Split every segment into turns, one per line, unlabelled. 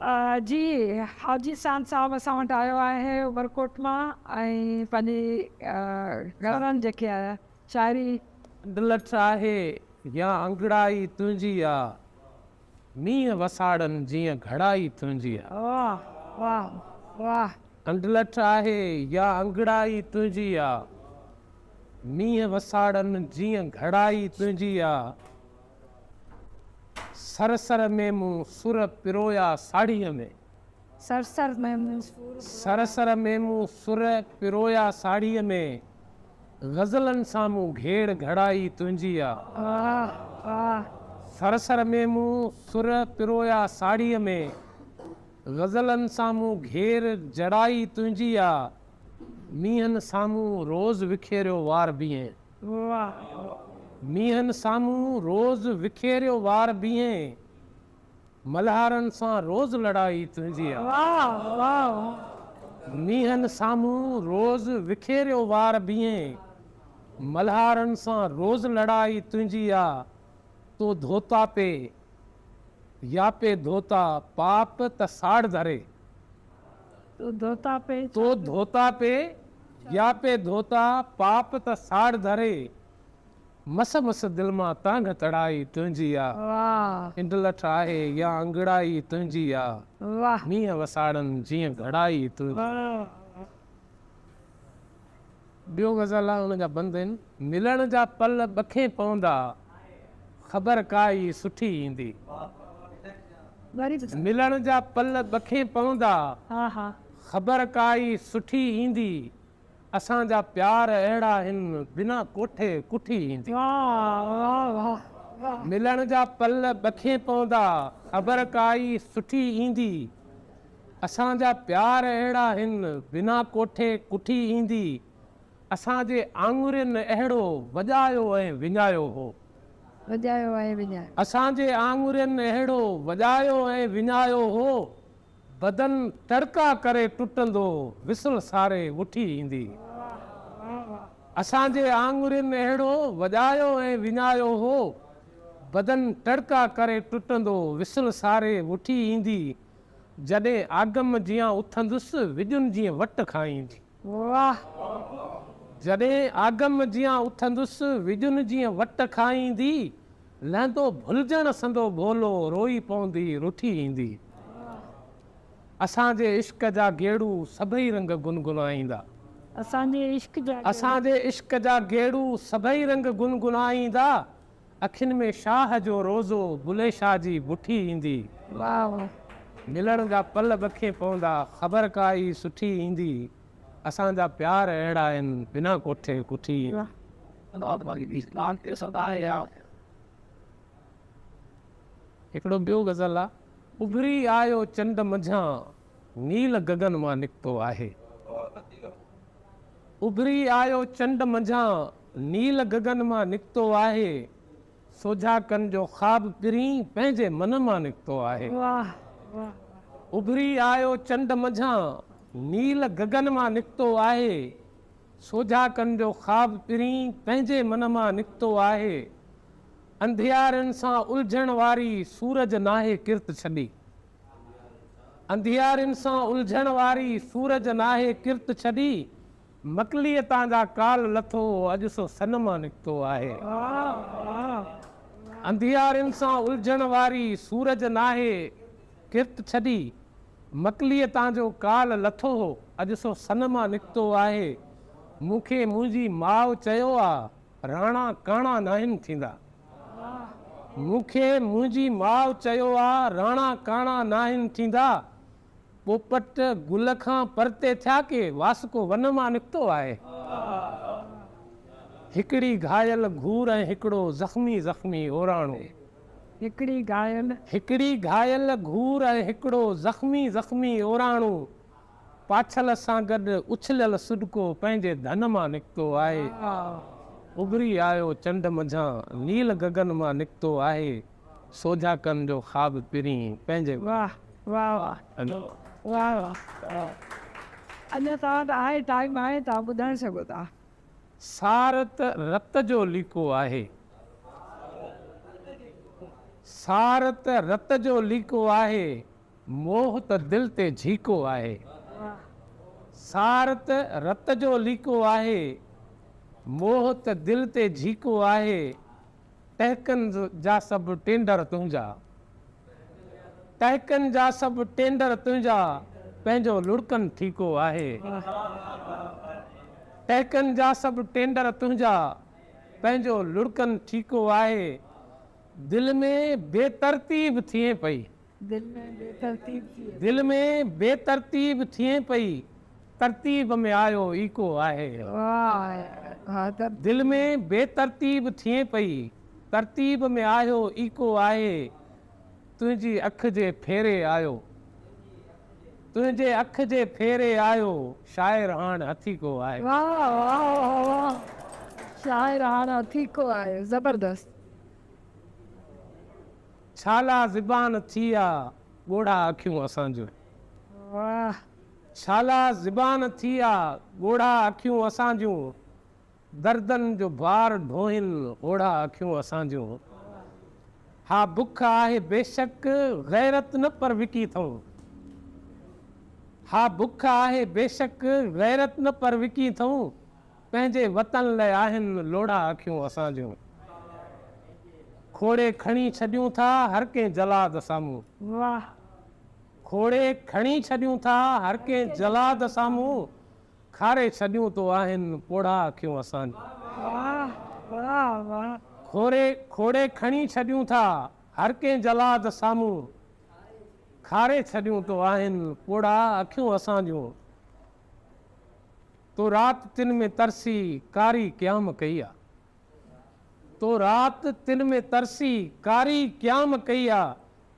जी हाजी सान साहब असां वटि आयो आहे उमरकोट मां ऐं पंहिंजी घरनि जेके आहे शाइरी
दिलठ आहे या अंगड़ाई तुंहिंजी आ मींहं वसाड़नि जीअं घड़ाई तुंहिंजी आ।
वाह वाह वाह
अंडलठ आहे या अंगड़ाई तुंहिंजी आ मींहं वसाड़नि जीअं घड़ाई तुंहिंजी आ। सरसर में मूं सुर पिरोया साड़ीअ में
सरसर में
सरसर में मूं सुर पिरोया साड़ीअ में ग़ज़लनि सां मूं घेड़ घड़ाई तुंहिंजी आ।
वाह वाह
सरसर में मूं सुर पिरोया साड़ीअ में ग़ज़लनि सां मूं घेर जड़ाई तुंहिंजी आ। मींहनि साम्हूं रोज़ विखेरियो वार बीहें
वाह
मींहनि साम्हूं रोज़ विखेरियो वार बीहें मल्हारनि सां रोज़ लड़ाई तुंहिंजी आ।
वाह वाह
मींहनि साम्हूं रोज़ विखेरियो वार बीहें मल्हारनि सां रोज़ लड़ाई तुंहिंजी आ। तो धोता पे या पे धोता पाप त साड़ धरे
तू धोता पे
तो धोता पे या पे धोता पाप त साड़ धरे मस मस दिल मां तांग तड़ाई तुंहिंजी आ।
वाह
इंडलठ आहे या अंगड़ाई तुंहिंजी आ
वाह
मींहं वसाड़नि जीअं घड़ाई तुंहिंजी।
वाह
ॿियो गज़ल आहे हुन जा बंद आहिनि। मिलण जा पल ॿखे पवंदा ख़बर काई सुठी ईंदी।
वरी
मिलण जा पल ॿखे पवंदा
हा हा
ख़बर काई सुठी ईंदी। असांजा प्यार अहिड़ा आहिनि बिना कोठे कुठी ईंदी।
वाह वाह वाह वाह
मिलण जा पल ॿखे पवंदा ख़बर काई सुठी ईंदी। असांजा प्यार अहिड़ा आहिनि बिना कोठे कुठी ईंदी। असांजे आङुरियुनि अहिड़ो वॼायो ऐं विञायो हो
वॼायो आहे विञायो
असांजे आङुरियुनि अहिड़ो वॼायो ऐं विञायो हो बदन टड़का करे टुटंदो विसल सारे उठी ईंदी। असांजे आङुरियुनि अहिड़ो वॼायो ऐं विञायो हो बदन टड़का करे टुटंदो विसल सारे उठी ईंदी। जॾहिं आगम जीअं उथंदुसि विॼुनि जीअं वट खाईंदी।
वाह
जॾहिं आगम जीअं उथंदुसि विॼुनि जीअं वट खाईंदी लहंदो भुलिजण संदो भोलो रोई पवंदी रुठी ईंदी। असांजे इश्क जा गेड़ू सभई रंग गुनगुनाईंदा
असांजे इश्क जा
असांजे इश्क जा गेड़ू सभई रंग गुनगुनाईंदा। अखियुनि में शाह जो रोज़ो बुले शाह जी बुठी ईंदी।
वाह वाह
मिलण जा पल ॿखे पवंदा ख़बर काई सुठी ईंदी। असांजा प्यार अहिड़ा आहिनि बिना कोठे कुठी हिकिड़ो ॿियो गज़ल आहे। उभरी आयो चंड मंझां नील गगन मां निकितो आहे। उभरी आयो चंड मंझां नील गगन मां निकितो आहे। सोझा कन जो ख़्वाब पिरी पंहिंजे मन मां निकितो आहे।
वाह वाह
उभरी आयो चंड मंझां नील गगन मां निकितो आहे। सोझा कन जो ख़्वाब पिरी पंहिंजे मन मां निकितो आहे। अंधियारनि सां उलझण वारी सूरज नाहे किरत छॾी। अंधियारनि सां उलझण वारी सूरज नाहे किरत छॾी। मकलीअ तव्हांजा काल लथो अॼु सो सन मां निकितो आहे। अंधियारनि सां उलझण वारी सूरज नाहे किरत छॾी। मकलीअ तव्हांजो काल लथो अॼु सो सन मां निकितो आहे। मूंखे मुंहिंजी माउ चयो आहे राणा काणा नाहिनि थींदा। मूंखे मुंहिंजी माउ चयो आहे राणा काणा नाहिनि थींदा। पोपट गुल खां परते थिया के वास्को वन मां निकितो आहे। हिकिड़ी घायल घूर ऐं हिकिड़ो ज़ख़्मी ज़ख़्मी ओराणो।
हिकिड़ी घायल
हिकिड़ी घायल घूर ऐं हिकिड़ो ज़ख़्मी ज़ख़्मी ओराणो। पाछल सां गॾु उछलियल सुॾको पंहिंजे धन मां निकितो आहे। उभरी आयो चंड मंझां नील गगन मां निकितो आहे। सोझा कन जो ख़्वाब पिरी पंहिंजे
वाह वाह वाह वाह वाह अञा तव्हां वटि आहे टाइम आहे तव्हां ॿुधाए सघो था।
सारत रत जो लीको आहे। सारत रत जो लीको आहे। मोह त दिल ते झीको आहे,
वाह
सार त रत जो लीको आहे, मोह त दिल ते झीको आहे, टहकनि जा सभु टेंडर तुंहिंजा, टहकनि जा सभु टेंडर तुंहिंजा, पंहिंजो लुड़कनि ठीको आहे, टहकनि जा सभु टेंडर तुंहिंजा, पंहिंजो लुड़कनि ठीको आहे, दिल में बेतरतीब थिए पई,
दिल में बेतरतीब थी
दिल में बेतरतीब थिए पई, तरतीब में आयो ईको आहे,
वाह हाँ तब
दिल में बेतरतीब थिए पई, तरतीब में आयो ईको आहे, तुंहिंजी अख जे फेरे आयो, तुंहिंजे अख जे फेरे आयो, शाइर हाण हथी को आहे।
वाह वाह वाह वाह शाइर हाणे थी को आहे ज़बरदस्त
छाला ज़िबान थी आ ॻोढ़ा अखियूं असांजो,
वाह
छाला ज़िबान थी आ ॻोढ़ा अखियूं असांजूं, दर्दनि जो भार ढोहिनि ओढ़ा अखियूं असांजूं, हा बुख आहे बेशक गैरत न पर विकी अथऊं, हा बुख आहे बेशक गैरत न पर विकी अथऊं, पंहिंजे वतन लाइ आहिनि लोढ़ा अखियूं असांजूं, खोड़े खणी छॾियूं था हर कंहिं जलाद साम्हूं,
वाह
खोड़े खणी छॾियूं था हर कंहिं जलाद साम्हूं, खारे छॾियूं तो आहिनि पोढ़ा अखियूं असांजूं,
वाह वाह वाह
खोड़े खणी छॾियूं था हर कंहिं जलाद साम्हूं, खारे छॾियूं तो आहिनि पोढ़ा अखियूं असांजूं, तो रात तिन में तरसी कारी क़याम कई आ, तो रात तिन में तरसी कारी क़याम कई आ,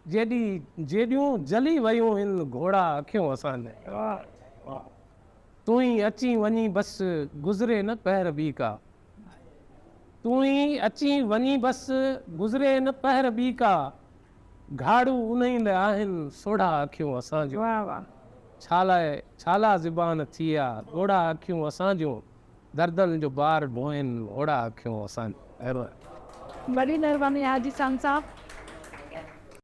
जेॾियूं जली वयूं आहिनि घोड़ा अखियूं असांजे,
वाह
तूं ही अची वञी बस गुज़रे न पहर ॿी का, तूं ही अची वञी बस गुज़रे न पहर ॿी का, घाड़ू उन्हई लाइ आहिनि सोढ़ा अखियूं असांजूं,
वाह वाह
छाला ज़िबान थी आ ॻोढ़ा अखियूं असांजूं, दर्दनि जो बार ढोहिनि ओढ़ा अखियूं असांजूं।
बड़ी महिरबानी हाजी सान साहब।